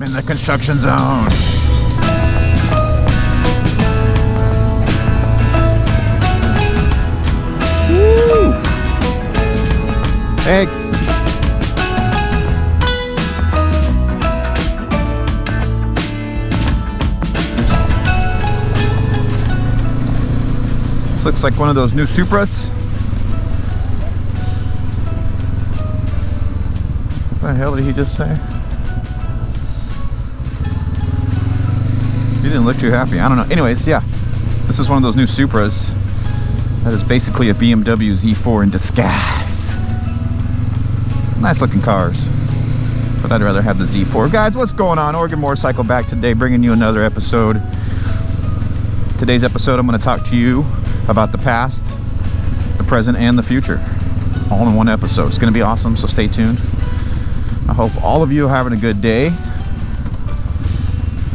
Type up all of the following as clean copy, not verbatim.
in the construction zone. Woo! Thanks. This looks like one of those new Supras. What the hell did he just say? He didn't look too happy. I don't know. Anyways, yeah. This is one of those new Supras. That is basically a BMW Z4 in disguise. Nice looking cars. But I'd rather have the Z4. Guys, what's going on? Oregon Motorcycle back today, bringing you another episode. Today's episode, I'm going to talk to you about the past, the present, and the future. All in one episode. It's going to be awesome, so stay tuned. I hope all of you are having a good day.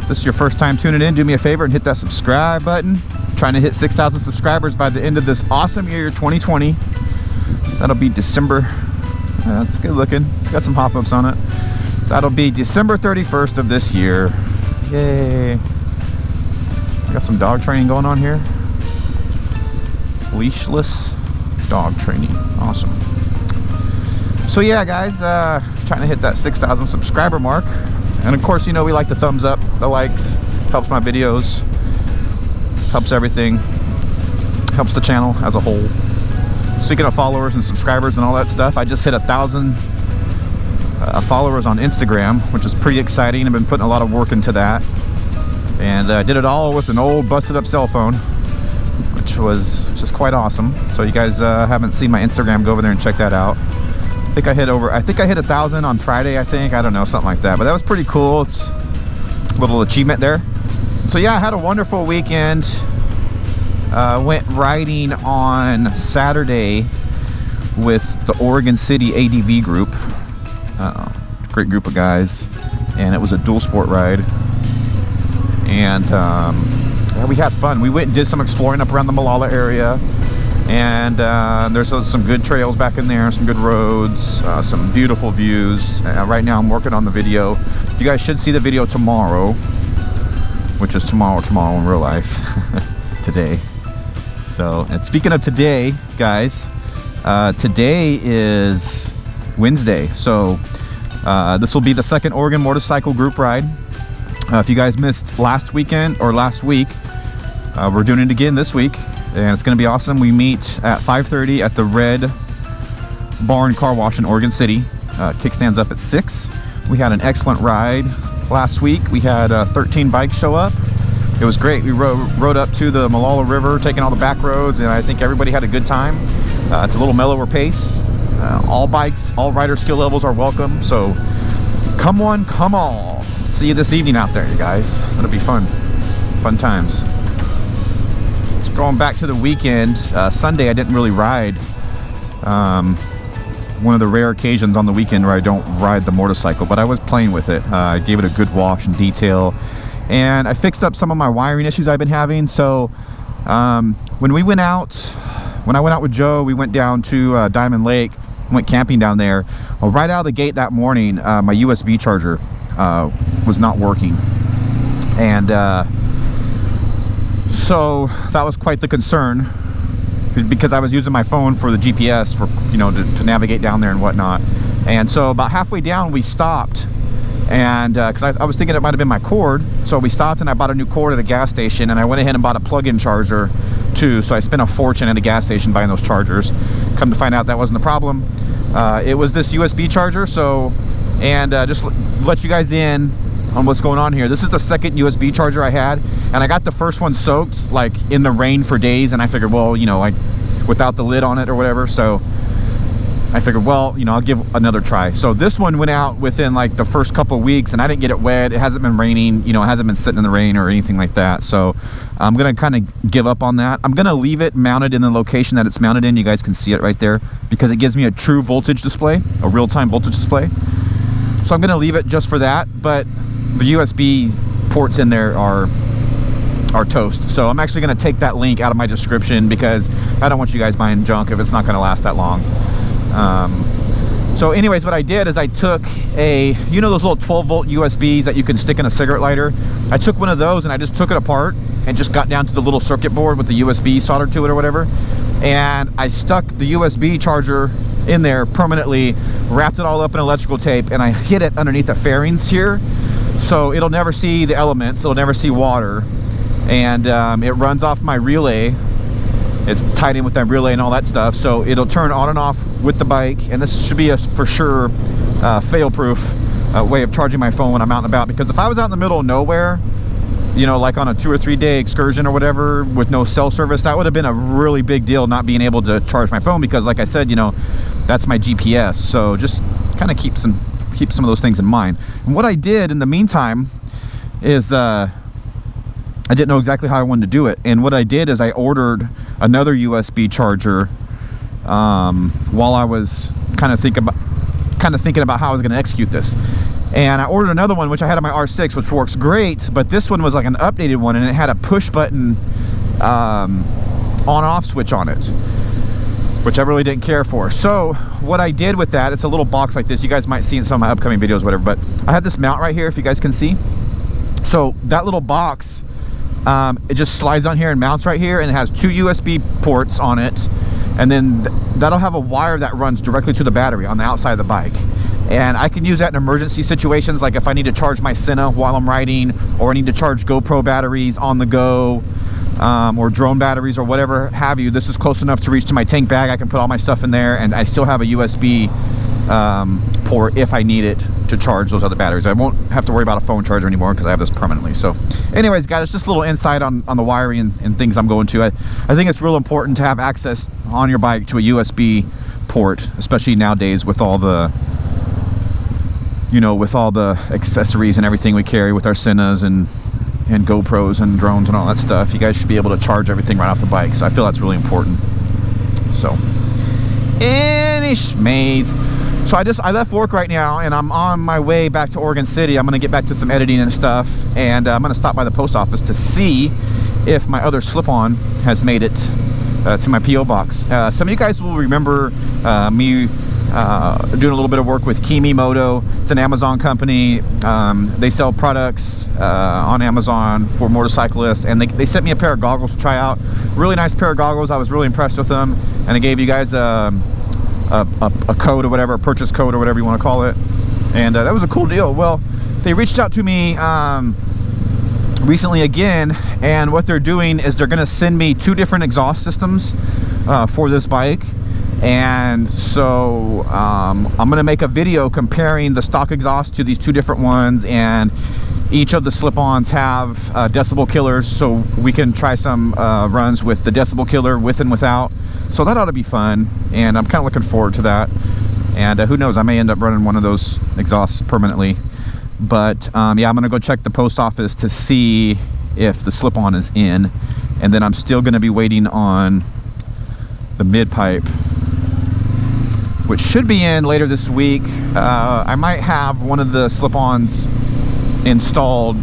If this is your first time tuning in, do me a favor and hit that subscribe button. I'm trying to hit 6,000 subscribers by the end of this awesome year, 2020. That'll be December. That's good looking. It's got some hop-ups on it. That'll be December 31st of this year. Yay. Got some dog training going on here. Leashless dog training. Awesome. So yeah, guys, trying to hit that 6,000 subscriber mark. And of course, you know, we like the thumbs up, the likes. Helps my videos. Helps everything. Helps the channel as a whole. Speaking of followers and subscribers and all that stuff, I just hit 1,000 followers on Instagram, which is pretty exciting. I've been putting a lot of work into that. And I did it all with an old busted up cell phone, which was just quite awesome. So you guys haven't seen my Instagram, go over there and check that out. I think I hit 1,000 on Friday, I think. I don't know, something like that. But that was pretty cool. It's a little achievement there. So yeah, I had a wonderful weekend. Went riding on Saturday with the Oregon City ADV group. Great group of guys. And it was a dual sport ride. And yeah, we had fun. We went and did some exploring up around the Molalla area. And there's some good trails back in there, some good roads, some beautiful views. Right now I'm working on the video. You guys should see the video tomorrow, which is tomorrow in real life. Today. So, and speaking of today, guys, today is Wednesday. So this will be the second Oregon Motorcycle Group ride. If you guys missed last weekend or last week, we're doing it again this week. And it's going to be awesome. We meet at 5:30 at the Red Barn Car Wash in Oregon City. Kickstands up at 6. We had an excellent ride last week. We had 13 bikes show up. It was great. We rode up to the Molalla River, taking all the back roads, and I think everybody had a good time. It's a little mellower pace. All bikes, all rider skill levels are welcome. So come on, come all. See you this evening out there, you guys. It'll be fun. Fun times. Going back to the weekend, Sunday I didn't really ride. One of the rare occasions on the weekend where I don't ride the motorcycle, but I was playing with it. I gave it a good wash and detail, and I fixed up some of my wiring issues I've been having. So when I went out with Joe, we went down to Diamond Lake, went camping down there. Well, right out of the gate that morning, my USB charger was not working, and so that was quite the concern, because I was using my phone for the GPS for, you know, to navigate down there and whatnot. And so about halfway down we stopped, and because I was thinking it might have been my cord, so we stopped and I bought a new cord at a gas station, and I went ahead and bought a plug-in charger too. So I spent a fortune at a gas station buying those chargers. Come to find out that wasn't the problem. It was this USB charger. So, and just let you guys in on what's going on here. This is the second USB charger I had, and I got the first one soaked like in the rain for days, and I figured, well, you know, without the lid on it or whatever, so I figured, well, you know, I'll give another try. So this one went out within like the first couple of weeks, and I didn't get it wet. It hasn't been raining, you know, it hasn't been sitting in the rain or anything like that. So I'm gonna kind of give up on that. I'm gonna leave it mounted in the location that it's mounted in. You guys can see it right there, because it gives me a true voltage display, a real-time voltage display. So I'm gonna leave it just for that, but the USB ports in there are toast. So I'm actually going to take that link out of my description, because I don't want you guys buying junk if it's not going to last that long. So anyways, what I did is I took a, you know those little 12-volt USBs that you can stick in a cigarette lighter? I took one of those and I just took it apart and just got down to the little circuit board with the USB soldered to it or whatever. And I stuck the USB charger in there permanently, wrapped it all up in electrical tape, and I hid it underneath the fairings here. So it'll never see the elements, it'll never see water. And it runs off my relay. It's tied in with that relay and all that stuff, so it'll turn on and off with the bike. And this should be a for sure fail-proof way of charging my phone when I'm out and about, because if I was out in the middle of nowhere, you know, like on a 2 or 3 day excursion or whatever with no cell service, that would have been a really big deal, not being able to charge my phone, because like I said, you know, that's my GPS. So just kind of keep some of those things in mind. And what I did in the meantime is I didn't know exactly how I wanted to do it, and what I did is I ordered another USB charger while I was kind of thinking about how I was going to execute this. And I ordered another one, which I had on my R6, which works great, but this one was like an updated one, and it had a push button on-off switch on it, which I really didn't care for. So what I did with that, it's a little box like this. You guys might see in some of my upcoming videos, whatever, but I had this mount right here, if you guys can see. So that little box, it just slides on here and mounts right here, and it has 2 USB ports on it, and then that'll have a wire that runs directly to the battery on the outside of the bike. And I can use that in emergency situations, like if I need to charge my Senna while I'm riding, or I need to charge GoPro batteries on the go, or drone batteries or whatever have you. This is close enough to reach to my tank bag. I can put all my stuff in there, and I still have a USB port if I need it to charge those other batteries. I won't have to worry about a phone charger anymore because I have this permanently. So anyways, guys, it's just a little insight on the wiring and things I'm going to. I think it's real important to have access on your bike to a USB port, especially nowadays with all the, you know, with all the accessories and everything we carry with our Sennas and GoPros and drones and all that stuff. You guys should be able to charge everything right off the bike. So I feel that's really important. So any schmaze. So I left work right now, and I'm on my way back to Oregon City. I'm going to get back to some editing and stuff, and I'm going to stop by the post office to see if my other slip-on has made it to my P.O. box. Some of you guys will remember me doing a little bit of work with Kimi Moto. It's an Amazon company. They sell products on Amazon for motorcyclists, and they sent me a pair of goggles to try out. Really nice pair of goggles. I was really impressed with them, and I gave you guys a code or whatever, a purchase code or whatever you want to call it, and that was a cool deal. Well, they reached out to me recently again, and what they're doing is they're going to send me 2 different exhaust systems for this bike. And so I'm going to make a video comparing the stock exhaust to these 2 different ones, and each of the slip-ons have decibel killers, so we can try some runs with the decibel killer with and without. So that ought to be fun, and I'm kind of looking forward to that. And who knows, I may end up running one of those exhausts permanently. But yeah, I'm going to go check the post office to see if the slip-on is in, and then I'm still going to be waiting on the mid-pipe, which should be in later this week. I might have one of the slip-ons installed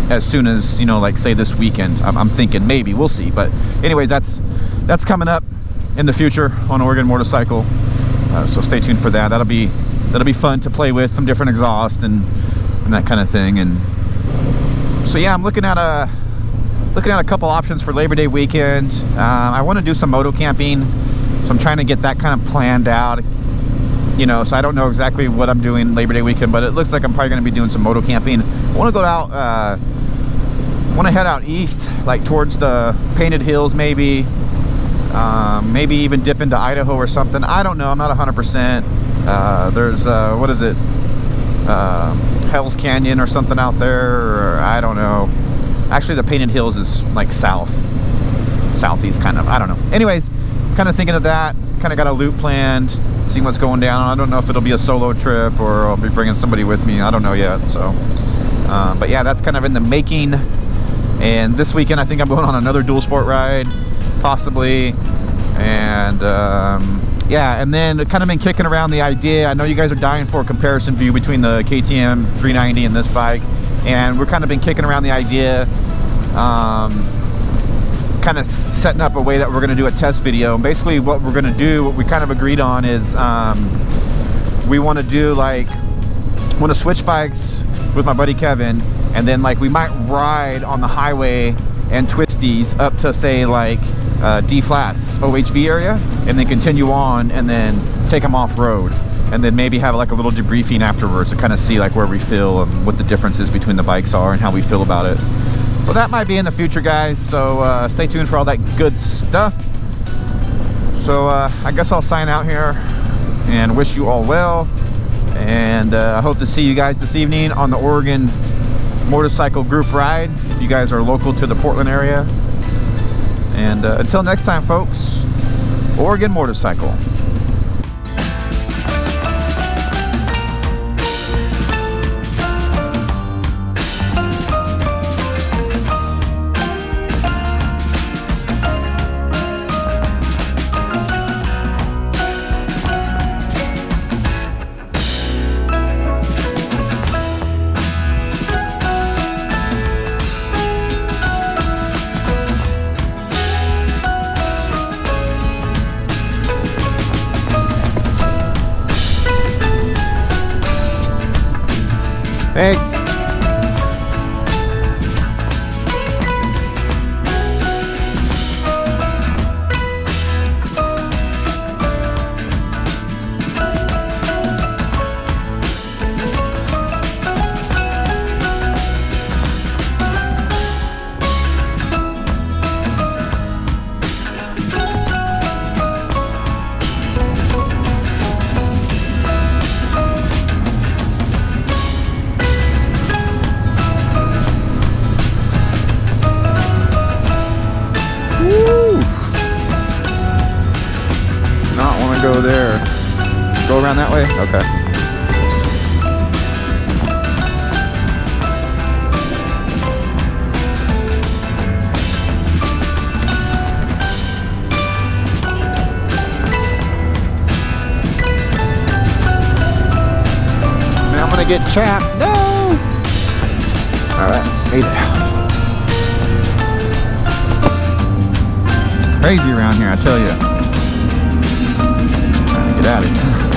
as soon as, you know, like say this weekend. I'm thinking maybe, we'll see. But anyways, that's coming up in the future on Oregon Motorcycle. So stay tuned for that. That'll be fun to play with, some different exhaust and that kind of thing. And so yeah, I'm looking at a couple options for Labor Day weekend. I want to do some moto camping, so I'm trying to get that kind of planned out. You know, so I don't know exactly what I'm doing Labor Day weekend, but it looks like I'm probably going to be doing some moto camping. I want to go out, want to head out east, like towards the Painted Hills, maybe even dip into Idaho or something. I don't know. I'm not 100%. There's what is it? Hell's Canyon or something out there, or I don't know. Actually, the Painted Hills is like southeast kind of. I don't know. Anyways, kind of thinking of that. Kind of got a loop planned, seeing what's going down. I don't know if it'll be a solo trip or I'll be bringing somebody with me. I don't know yet. So but yeah, that's kind of in the making. And this weekend I think I'm going on another dual sport ride, possibly. And yeah, and then kind of been kicking around the idea. I know you guys are dying for a comparison view between the KTM 390 and this bike, and we're kind of been kicking around the idea, kind of setting up a way that we're going to do a test video. And basically what we're going to do, what we kind of agreed on is we want to do like, want to switch bikes with my buddy Kevin, and then like we might ride on the highway and twisties up to say like D flats OHV area, and then continue on and then take them off road, and then maybe have like a little debriefing afterwards to kind of see like where we feel and what the differences between the bikes are and how we feel about it. So that might be in the future, guys, so stay tuned for all that good stuff. So I guess I'll sign out here and wish you all well, and I hope to see you guys this evening on the Oregon motorcycle group ride if you guys are local to the Portland area. And until next time, folks, Oregon Motorcycle. Thanks. Go there. Go around that way? Okay. Man, I'm gonna get chapped. No! Alright, made it out. Crazy around here, I tell you. Get out of here.